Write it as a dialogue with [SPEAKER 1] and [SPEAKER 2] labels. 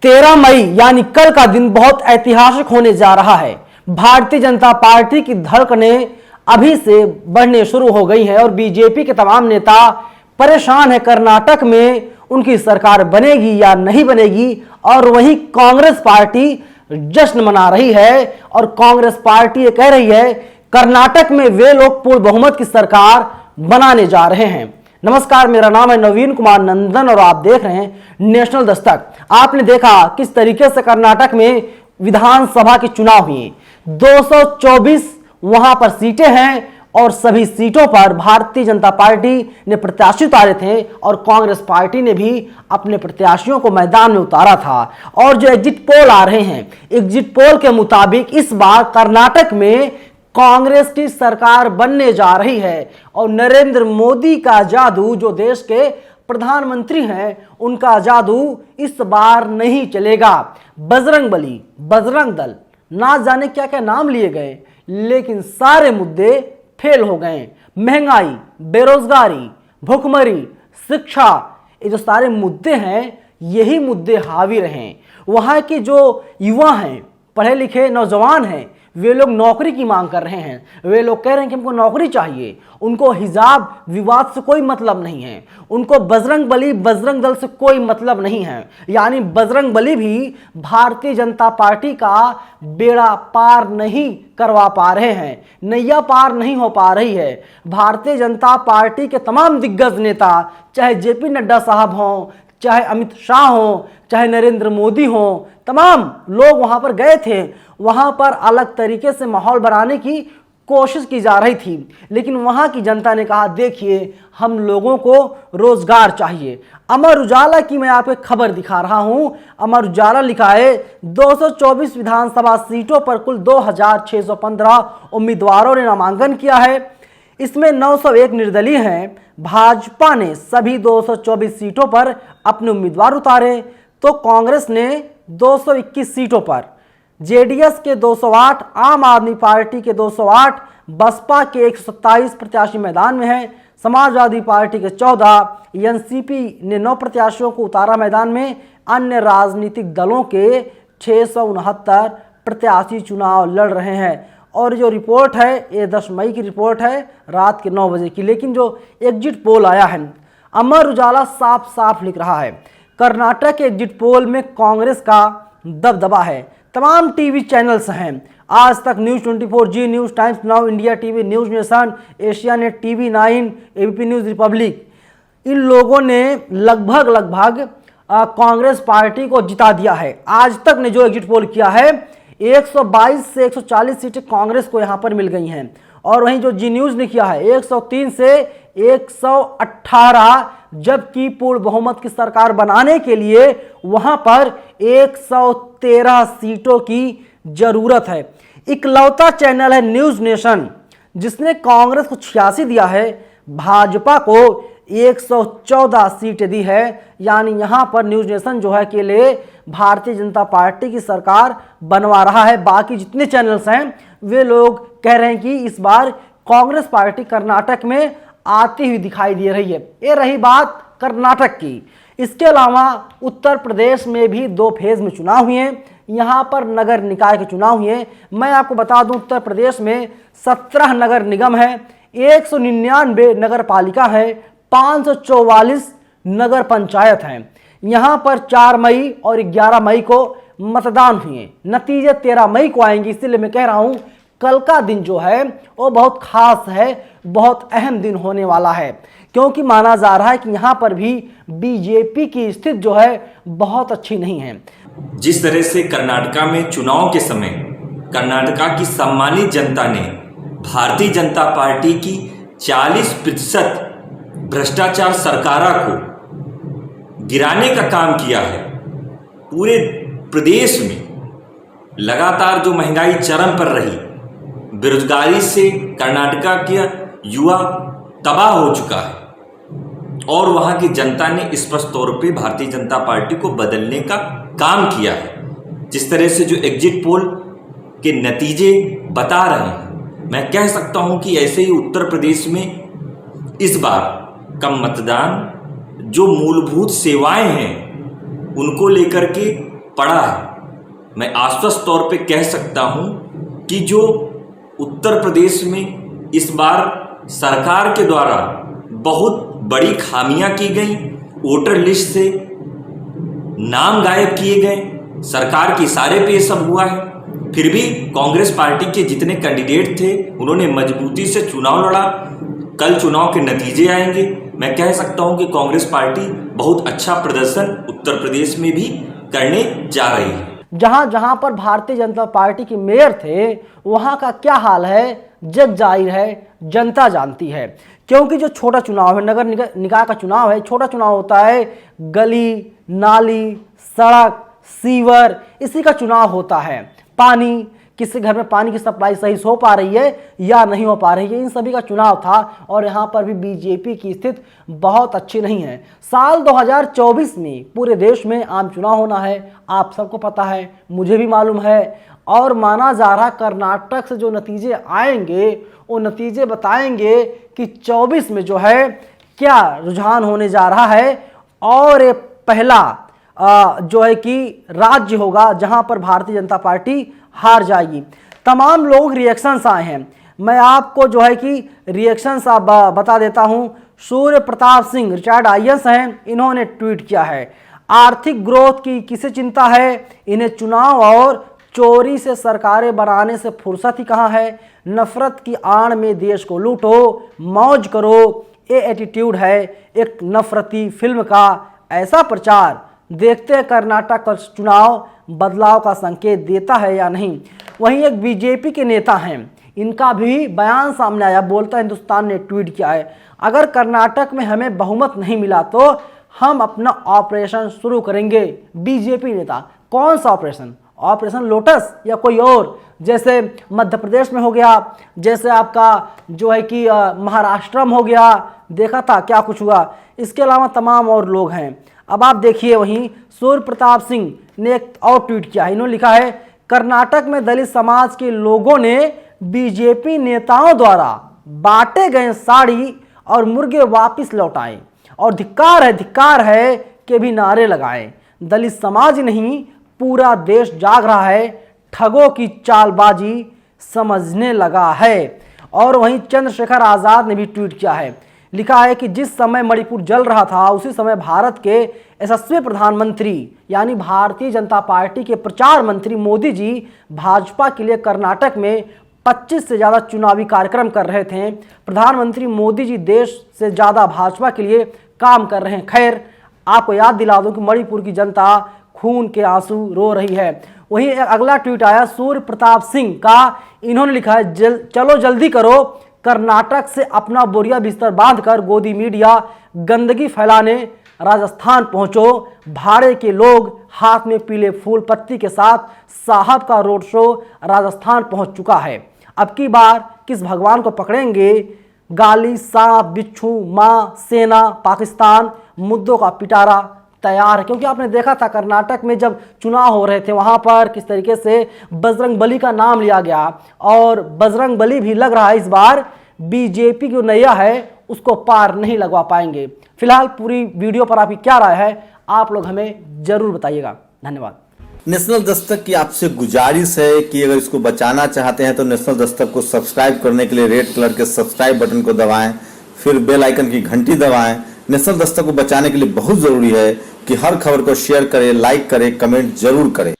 [SPEAKER 1] 13 मई यानी कल का दिन बहुत ऐतिहासिक होने जा रहा है। भारतीय जनता पार्टी की धड़कनें अभी से बढ़ने शुरू हो गई है और बीजेपी के तमाम नेता परेशान है। कर्नाटक में उनकी सरकार बनेगी या नहीं बनेगी, और वहीं कांग्रेस पार्टी जश्न मना रही है और कांग्रेस पार्टी ये कह रही है कर्नाटक में वे लोग पूर्ण बहुमत की सरकार बनाने जा रहे हैं। नमस्कार, मेरा नाम है नवीन कुमार नंदन और आप देख रहे हैं नेशनल दस्तक। आपने देखा किस तरीके से कर्नाटक में विधानसभा के चुनाव हुए। 224 वहां पर सीटें हैं और सभी सीटों पर भारतीय जनता पार्टी ने प्रत्याशी उतारे थे और कांग्रेस पार्टी ने भी अपने प्रत्याशियों को मैदान में उतारा था। और जो एग्जिट पोल आ रहे हैं, एग्जिट पोल के मुताबिक इस बार कर्नाटक में कांग्रेस की सरकार बनने जा रही है और नरेंद्र मोदी का जादू, जो देश के प्रधानमंत्री हैं, उनका जादू इस बार नहीं चलेगा। बजरंगबली, बजरंग दल, ना जाने क्या क्या नाम लिए गए, लेकिन सारे मुद्दे फेल हो गए। महंगाई, बेरोजगारी, भुखमरी, शिक्षा, ये जो सारे मुद्दे हैं, यही मुद्दे हावी रहे। वहां के जो युवा हैं, पढ़े लिखे नौजवान हैं, वे लोग नौकरी की मांग कर रहे हैं। वे लोग कह रहे हैं कि हमको नौकरी चाहिए। उनको हिजाब विवाद से कोई मतलब नहीं है, उनको बजरंगबली, बजरंग दल से कोई मतलब नहीं है। यानी बजरंगबली भी भारतीय जनता पार्टी का बेड़ा पार नहीं करवा पा रहे हैं, नैया पार नहीं हो पा रही है। भारतीय जनता पार्टी के तमाम दिग्गज नेता, चाहे जेपी नड्डा साहब हों, चाहे अमित शाह हो, चाहे नरेंद्र मोदी हो, तमाम लोग वहां पर गए थे। वहां पर अलग तरीके से माहौल बनाने की कोशिश की जा रही थी, लेकिन वहां की जनता ने कहा देखिए हम लोगों को रोजगार चाहिए। अमर उजाला की मैं आपको खबर दिखा रहा हूं। अमर उजाला लिखा है 224 विधानसभा सीटों पर कुल 2615 उम्मीदवारों ने नामांकन किया है। इसमें 901 निर्दलीय हैं। भाजपा ने सभी 224 सीटों पर अपने उम्मीदवार उतारे, तो कांग्रेस ने 221 सीटों पर, जेडीएस के 208, आम आदमी पार्टी के 208, बसपा के 127 प्रत्याशी मैदान में हैं। समाजवादी पार्टी के 14, एनसीपी ने 9 प्रत्याशियों को उतारा मैदान में। अन्य राजनीतिक दलों के 669 प्रत्याशी चुनाव लड़ रहे हैं। और जो रिपोर्ट है ये 10 मई की रिपोर्ट है, रात के 9 बजे की। लेकिन जो एग्जिट पोल आया है, अमर उजाला साफ साफ लिख रहा है कर्नाटक के एग्जिट पोल में कांग्रेस का दबदबा है। तमाम टीवी चैनल्स हैं, Aaj Tak, News 24, Zee News, Times Now India TV, News Nation, Asia Net, TV 9, ABP News, Republic, इन लोगों ने लगभग कांग्रेस पार्टी को जिता दिया है। आज तक ने जो एग्जिट पोल किया है 122 से 140 सीटें कांग्रेस को यहां पर मिल गई हैं। और वहीं जो जी न्यूज़ ने किया है 103 से 118, जबकि पूर्ण बहुमत की सरकार बनाने के लिए वहां पर 113 सीटों की जरूरत है। इकलौता चैनल है न्यूज़ नेशन, जिसने कांग्रेस को 86 दिया है, भाजपा को 114 सीटें दी है। यानी यहां पर न्यूज़ नेशन जो है के लिए भारतीय जनता पार्टी की सरकार बनवा रहा है। बाकी जितने चैनल्स हैं वे लोग कह रहे हैं कि इस बार कांग्रेस पार्टी कर्नाटक में आती हुई दिखाई दे रही है। ये रही बात कर्नाटक की। इसके अलावा उत्तर प्रदेश में भी 2 फेज में चुनाव हुए। यहाँ पर नगर निकाय के चुनाव हुए। मैं आपको बता दूं उत्तर प्रदेश में 17 नगर निगम है, 199 नगर पालिका है, 544 नगर पंचायत हैं। यहाँ पर 4 मई और 11 मई को मतदान हुए। नतीजे 13 मई को आएंगे। इसलिए मैं कह रहा हूँ कल का दिन जो है वो बहुत खास है, बहुत अहम दिन होने वाला है, क्योंकि माना जा रहा है कि यहाँ पर भी बीजेपी की स्थिति जो है बहुत अच्छी नहीं है।
[SPEAKER 2] जिस तरह से कर्नाटका में चुनाव के समय कर्नाटका की सम्मानित जनता ने भारतीय जनता पार्टी की 40% भ्रष्टाचार सरकारा को गिराने का काम किया है, पूरे प्रदेश में लगातार जो महंगाई चरम पर रही, बेरोजगारी से कर्नाटका के युवा तबाह हो चुका है, और वहां की जनता ने स्पष्ट तौर पे भारतीय जनता पार्टी को बदलने का काम किया है। जिस तरह से जो एग्जिट पोल के नतीजे बता रहे हैं, मैं कह सकता हूं कि ऐसे ही उत्तर प्रदेश में इस बार का मतदान जो मूलभूत सेवाएं हैं उनको लेकर के पड़ा है। मैं आश्वस्त तौर पे कह सकता हूं कि जो उत्तर प्रदेश में इस बार सरकार के द्वारा बहुत बड़ी खामियां की गई, वोटर लिस्ट से नाम गायब किए गए, सरकार के इशारे पे ये सब हुआ है, फिर भी कांग्रेस पार्टी के जितने कैंडिडेट थे उन्होंने मजबूती से चुनाव लड़ा। कल चुनाव के नतीजे आएंगे, मैं कह सकता हूं कि कांग्रेस पार्टी बहुत अच्छा प्रदर्शन उत्तर प्रदेश में भी करने जा रही है।
[SPEAKER 1] जहां जहां पर भारतीय जनता पार्टी के मेयर थे वहां का क्या हाल है जग जाहिर है, जनता जानती है। क्योंकि जो छोटा चुनाव है, नगर निकाय का चुनाव है, छोटा चुनाव होता है, गली नाली सड़क सीवर इसी का चुनाव होता है। पानी, किसी घर में पानी की सप्लाई सही से हो पा रही है या नहीं हो पा रही है, इन सभी का चुनाव था। और यहाँ पर भी बीजेपी की स्थिति बहुत अच्छी नहीं है। साल 2024 में पूरे देश में आम चुनाव होना है, आप सबको पता है, मुझे भी मालूम है। और माना जा रहा कर्नाटक से जो नतीजे आएंगे वो नतीजे बताएंगे कि 24 में जो है क्या रुझान होने जा रहा है। और ये पहला जो है कि राज्य होगा जहां पर भारतीय जनता पार्टी हार जाएगी। तमाम लोग रिएक्शंस आए हैं, मैं आपको जो है कि रिएक्शंस बता देता हूं। सूर्य प्रताप सिंह रिटायर्ड आईएएस हैं, इन्होंने ट्वीट किया है, आर्थिक ग्रोथ की किसे चिंता है, इन्हें चुनाव और चोरी से सरकारें बनाने से फुर्सत ही कहाँ है, नफरत की आड़ में देश को लूटो मौज करो, ये एटीट्यूड है एक नफरती फिल्म का। ऐसा प्रचार देखते हैं कर्नाटक का चुनाव बदलाव का संकेत देता है या नहीं। वहीं एक बीजेपी के नेता हैं, इनका भी बयान सामने आया, बोलता हिंदुस्तान ने ट्वीट किया है, अगर कर्नाटक में हमें बहुमत नहीं मिला तो हम अपना ऑपरेशन शुरू करेंगे। बीजेपी नेता, कौन सा ऑपरेशन? ऑपरेशन लोटस या कोई और? जैसे मध्य प्रदेश में हो गया, जैसे आपका जो है कि महाराष्ट्र में हो गया, देखा था क्या कुछ हुआ। इसके अलावा तमाम और लोग हैं। अब आप देखिए, वहीं सूर्य प्रताप सिंह ने एक और ट्वीट किया है, इन्होंने लिखा है, कर्नाटक में दलित समाज के लोगों ने बीजेपी नेताओं द्वारा बांटे गए साड़ी और मुर्गे वापस लौटाए और धिक्कार है के भी नारे लगाए। दलित समाज नहीं पूरा देश जाग रहा है, ठगों की चालबाजी समझने लगा है। और वहीं चंद्रशेखर आजाद ने भी ट्वीट किया है, लिखा है कि जिस समय मणिपुर जल रहा था उसी समय भारत के यशस्वी प्रधानमंत्री यानी भारतीय जनता पार्टी के प्रचार मंत्री मोदी जी भाजपा के लिए कर्नाटक में 25 से ज़्यादा चुनावी कार्यक्रम कर रहे थे। प्रधानमंत्री मोदी जी देश से ज़्यादा भाजपा के लिए काम कर रहे हैं। खैर, आपको याद दिला दूं कि मणिपुर की जनता खून के आंसू रो रही है। वहीं अगला ट्वीट आया सूर्य प्रताप सिंह का, इन्होंने लिखा है, चलो जल्दी करो, कर्नाटक से अपना बोरिया बिस्तर बांधकर गोदी मीडिया गंदगी फैलाने राजस्थान पहुंचो। भाड़े के लोग हाथ में पीले फूल पत्ती के साथ साहब का रोड शो राजस्थान पहुंच चुका है। अब की बार किस भगवान को पकड़ेंगे? गाली, सांप, बिच्छू, मां, सेना, पाकिस्तान, मुद्दों का पिटारा तैयार है। क्योंकि आपने देखा था कर्नाटक में जब चुनाव हो रहे थे वहां पर किस तरीके से बजरंग बली का नाम लिया गया, और बजरंग बली भी लग रहा है इस बार बीजेपी की नैया है उसको पार नहीं लगवा पाएंगे। फिलहाल पूरी वीडियो पर आपकी क्या राय है, आप लोग हमें जरूर बताइएगा। धन्यवाद।
[SPEAKER 3] नेशनल दस्तक की आपसे गुजारिश है कि अगर इसको बचाना चाहते हैं तो नेशनल दस्तक को सब्सक्राइब करने के लिए रेड कलर के सब्सक्राइब बटन को दबाएं, फिर बेल आइकन की घंटी दबाएं। नेशनल दस्तक को बचाने के लिए बहुत जरूरी है कि हर खबर को शेयर करें, लाइक करें, कमेंट जरूर करें।